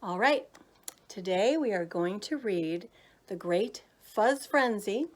All right, today we are going to read The Great Fuzz Frenzy.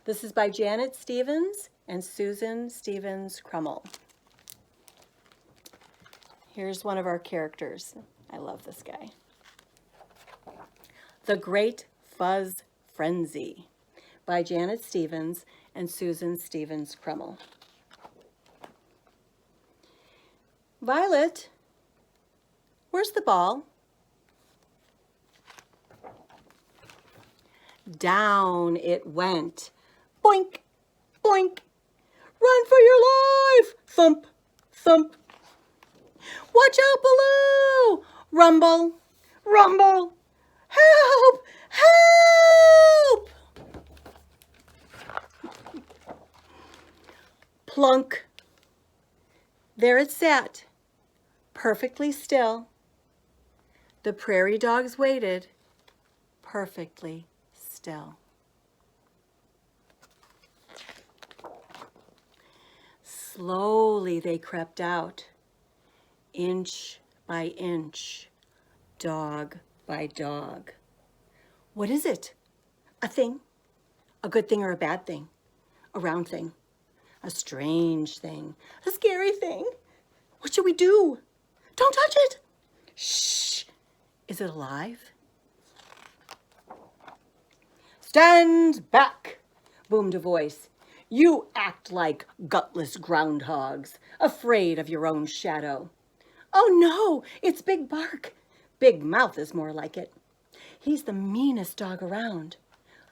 This is by Janet Stevens and Susan Stevens Crummell. Here's one of our characters. I love this guy. The Great Fuzz Frenzy by Janet Stevens and Susan Stevens Crummell. Violet, where's the ball? Down it went. Boink, boink. Run for your life. Thump, thump. Watch out below. Rumble, rumble. Help, help. Plunk. There it sat, perfectly still. The prairie dogs waited, perfectly still. Slowly they crept out, inch by inch, dog by dog. What is it? A thing? A good thing or a bad thing? A round thing? A strange thing? A scary thing? What should we do? Don't touch it! Shh! Is it alive? Stand back! Boomed a voice. You act like gutless groundhogs, afraid of your own shadow. Oh no, it's Big Bark. Big Mouth is more like it. He's the meanest dog around.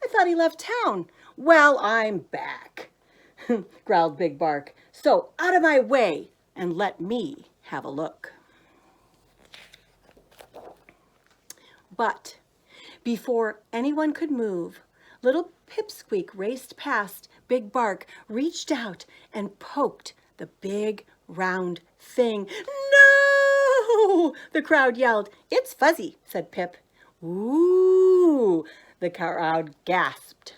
I thought he left town. Well, I'm back, growled Big Bark. So out of my way and let me have a look. But before anyone could move, little Pipsqueak raced past Big Bark, reached out and poked the big round thing. No! The crowd yelled. It's fuzzy, said Pip. Ooh, the crowd gasped.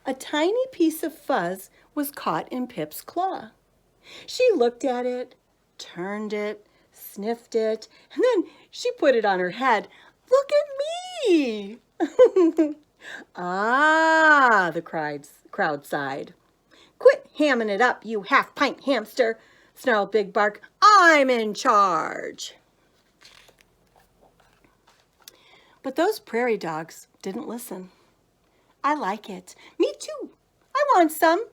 A tiny piece of fuzz was caught in Pip's claw. She looked at it, turned it, sniffed it, and then she put it on her head. Look at me! Ah, the crowd sighed. Quit hamming it up, you half-pint hamster, snarled Big Bark. I'm in charge. But those prairie dogs didn't listen. I like it. Me too. I want some.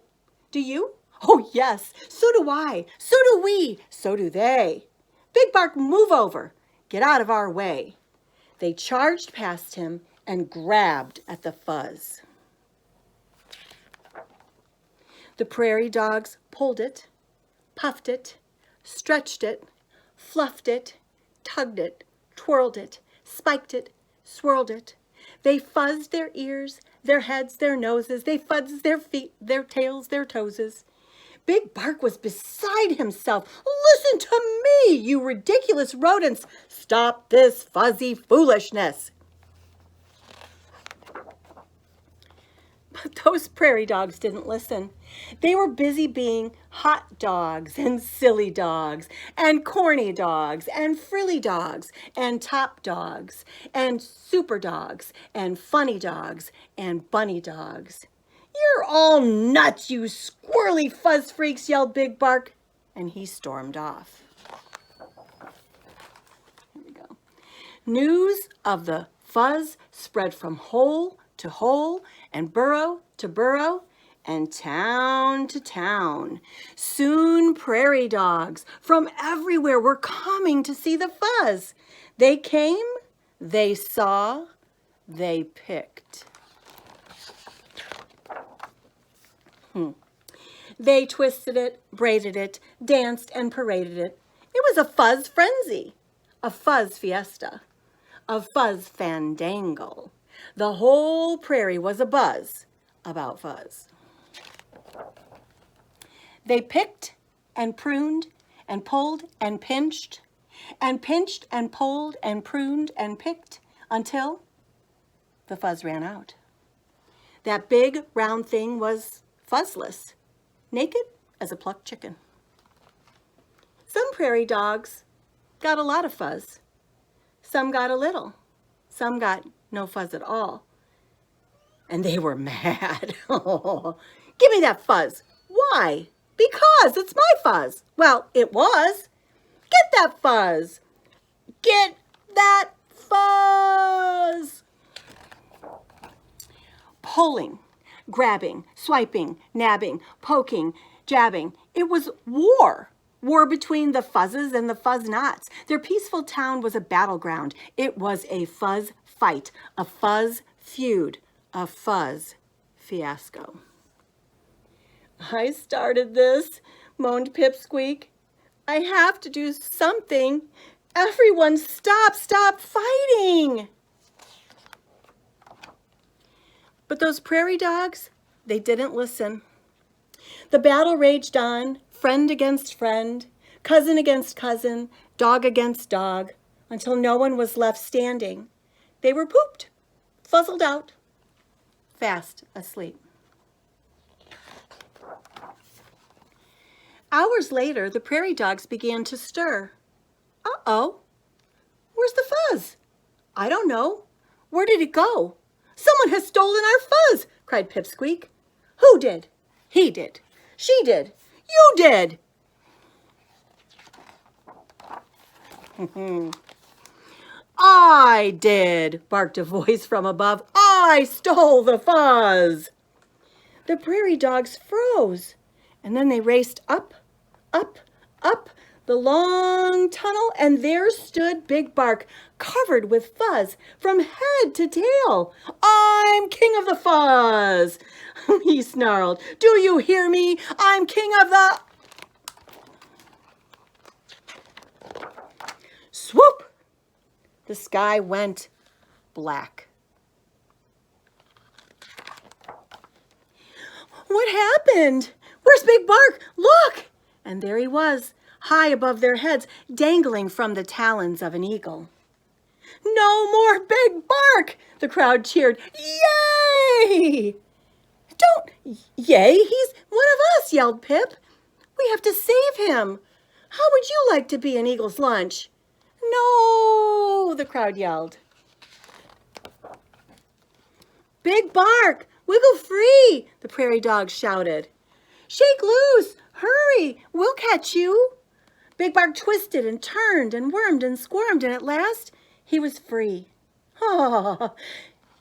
Do you? Oh, yes. So do I. So do we. So do they. Big Bark, move over. Get out of our way. They charged past him and grabbed at the fuzz. The prairie dogs pulled it, puffed it, stretched it, fluffed it, tugged it, twirled it, spiked it, swirled it. They fuzzed their ears, their heads, their noses. They fuzzed their feet, their tails, their toeses. Big Bark was beside himself. Listen to me, you ridiculous rodents. Stop this fuzzy foolishness. But those prairie dogs didn't listen. They were busy being hot dogs and silly dogs and corny dogs and frilly dogs and top dogs and super dogs and funny dogs and bunny dogs. You're all nuts, you squirrely fuzz freaks, yelled Big Bark, and he stormed off. Here we go. News of the fuzz spread from hole to hole and burrow to burrow and town to town. Soon prairie dogs from everywhere were coming to see the fuzz. They came, they saw, they picked. They twisted it, braided it, danced and paraded it. It was a fuzz frenzy, a fuzz fiesta, a fuzz fandangle. The whole prairie was abuzz about fuzz. They picked and pruned and pulled and pinched and pulled and pruned and picked until the fuzz ran out. That big round thing was fuzzless, naked as a plucked chicken. Some prairie dogs got a lot of fuzz. Some got a little. Some got no fuzz at all. And they were mad. Give me that fuzz. Why? Because it's my fuzz. Well, it was. Get that fuzz. Get that fuzz. Pulling, grabbing, swiping, nabbing, poking, jabbing. It was war. War between the fuzzes and the fuzz knots. Their peaceful town was a battleground. It was a fuzz fight, a fuzz feud, a fuzz fiasco. I started this, moaned Pipsqueak. I have to do something. Everyone stop fighting. But those prairie dogs, they didn't listen. The battle raged on, friend against friend, cousin against cousin, dog against dog, until no one was left standing. They were pooped, fuzzled out, fast asleep. Hours later, the prairie dogs began to stir. Uh-oh, where's the fuzz? I don't know. Where did it go? Someone has stolen our fuzz, cried Pipsqueak. Who did? He did. She did. You did. I did, barked a voice from above. I stole the fuzz. The prairie dogs froze, and then they raced up, up, up the long tunnel, and there stood Big Bark, covered with fuzz from head to tail. I'm king of the fuzz, he snarled. Do you hear me? I'm king of the... Swoop! The sky went black. What happened? Where's Big Bark? Look! And there he was, high above their heads, dangling from the talons of an eagle. No more Big Bark! The crowd cheered. Yay! Don't yay, he's one of us, yelled Pip. We have to save him. How would you like to be an eagle's lunch? No, the crowd yelled. Big Bark, wiggle free, the prairie dogs shouted. Shake loose, hurry, we'll catch you. Big Bark twisted and turned and wormed and squirmed, and at last he was free. Oh,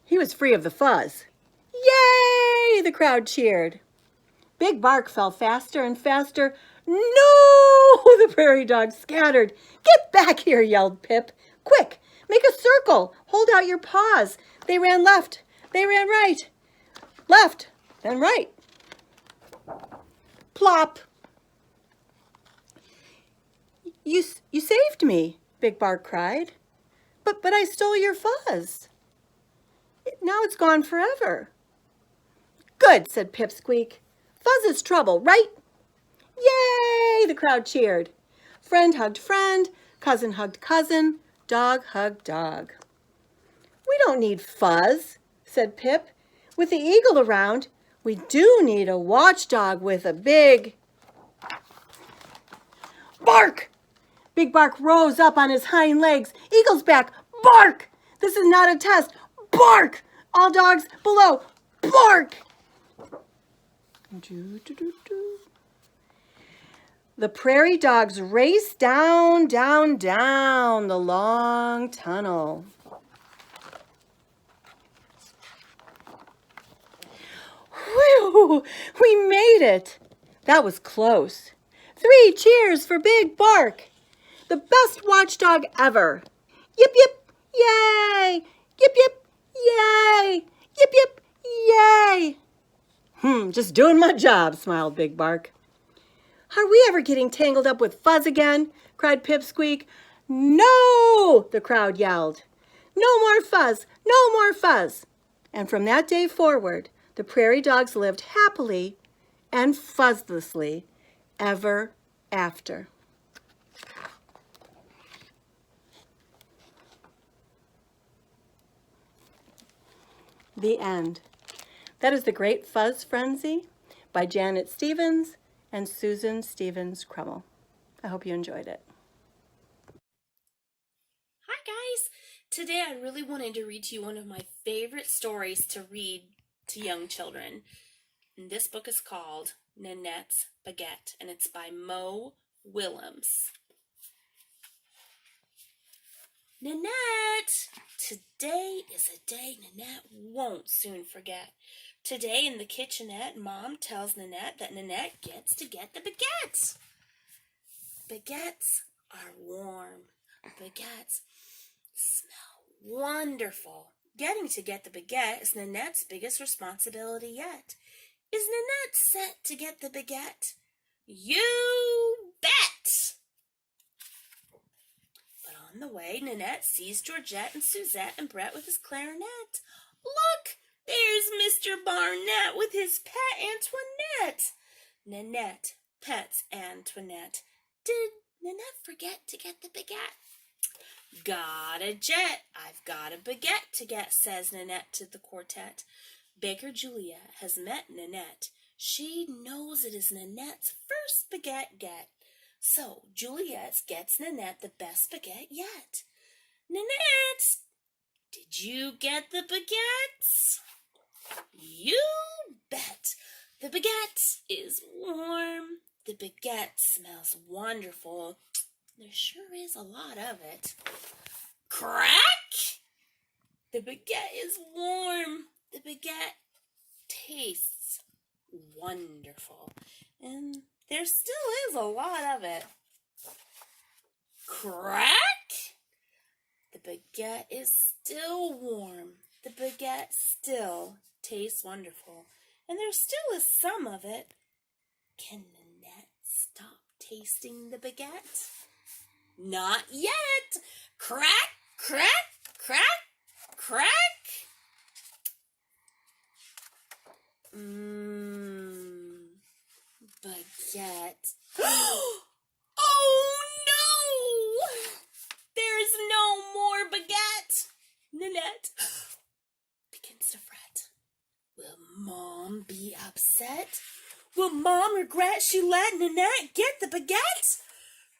he was free of the fuzz. Yay, the crowd cheered. Big Bark fell faster and faster. No, the prairie dogs scattered. Get back here, yelled Pip. Quick, make a circle. Hold out your paws. They ran left. They ran right. Left, then right. Plop. You saved me, Big Bark cried. But I stole your fuzz. Now it's gone forever. Good, said Pipsqueak. Fuzz is trouble, right? Yay, the crowd cheered. Friend hugged friend, cousin hugged cousin, dog hugged dog. We don't need fuzz, said Pip. With the eagle around, we do need a watchdog with a big... Bark! Big Bark rose up on his hind legs. Eagle's back. Bark! This is not a test. Bark! All dogs below. Bark! The prairie dogs raced down, down, down the long tunnel. Whew! We made it! That was close. 3 cheers for Big Bark! The best watchdog ever! Yip, yip, yay! Yip, yip, yay! Yip, yip, yay! Just doing my job, smiled Big Bark. Are we ever getting tangled up with fuzz again? Cried Pipsqueak. No! The crowd yelled. No more fuzz! No more fuzz! And from that day forward, the prairie dogs lived happily and fuzzlessly ever after. The end. That is The Great Fuzz Frenzy by Janet Stevens and Susan Stevens Crummell. I hope you enjoyed it. Hi guys! Today I really wanted to read to you one of my favorite stories to read to young children. And this book is called Nanette's Baguette, and it's by Mo Willems. Nanette! Today is a day Nanette won't soon forget. Today in the kitchenette, Mom tells Nanette that Nanette gets to get the baguettes. Baguettes are warm. Baguettes smell wonderful. Getting to get the baguette is Nanette's biggest responsibility yet. Is Nanette set to get the baguette? You bet! But on the way, Nanette sees Georgette and Suzette and Brett with his clarinet. Look! There's Mr. Barnett with his pet Antoinette. Nanette pets Antoinette. Did Nanette forget to get the baguette? Got a jet, I've got a baguette to get, says Nanette to the quartet. Baker Juliet has met Nanette. She knows it is Nanette's first baguette get. So Juliet gets Nanette the best baguette yet. Nanette, did you get the baguettes? You bet. The baguette is warm. The baguette smells wonderful. There sure is a lot of it. Crack! The baguette is warm. The baguette tastes wonderful. And there still is a lot of it. Crack! The baguette is still warm. The baguette still tastes wonderful. And there still is some of it. Can Nanette stop tasting the baguette? Not yet. Crack, crack, crack, crack. Baguette. Oh no! There's no more baguette. Nanette begins to fret. Will Mom be upset? Will Mom regret she let Nanette get the baguette?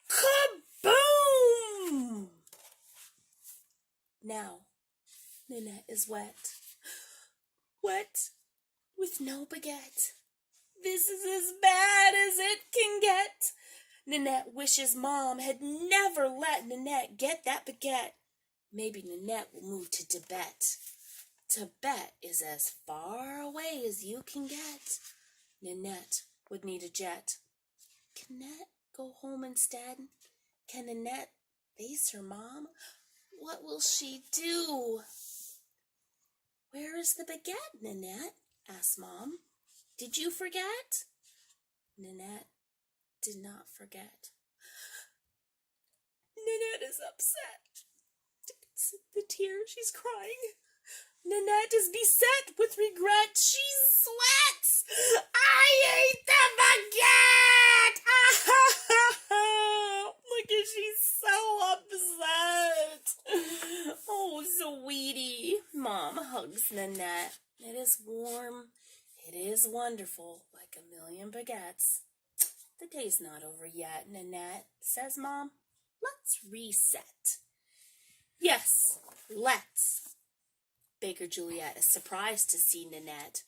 Kaboom! Now, Nanette is wet. Wet with no baguette. This is as bad as it can get. Nanette wishes Mom had never let Nanette get that baguette. Maybe Nanette will move to Tibet. Tibet is as far away as you can get. Nanette would need a jet. Can Nanette go home instead? Can Nanette face her mom? What will she do? Where is the baguette, Nanette? Asked Mom. Did you forget? Nanette did not forget. Nanette is upset. The tears, she's crying. Nanette is beset with regret. She sweats. I ate the baguette! Look at, she's so upset. Oh, sweetie. Mom hugs Nanette. It is warm. It is wonderful, like a million baguettes. The day's not over yet, Nanette, says Mom. Let's reset. Yes, let's. Baker Juliet is surprised to see Nanette,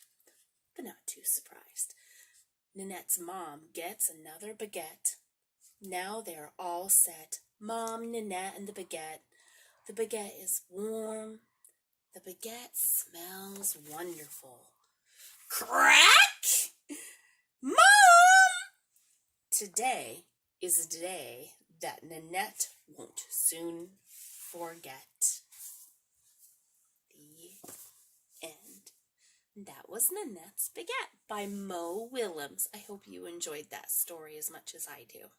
but not too surprised. Nanette's mom gets another baguette. Now they are all set. Mom, Nanette, and the baguette. The baguette is warm. The baguette smells wonderful. Crack! Mom! Today is a day that Nanette won't soon forget. The end. That was Nanette's Baguette by Mo Willems. I hope you enjoyed that story as much as I do.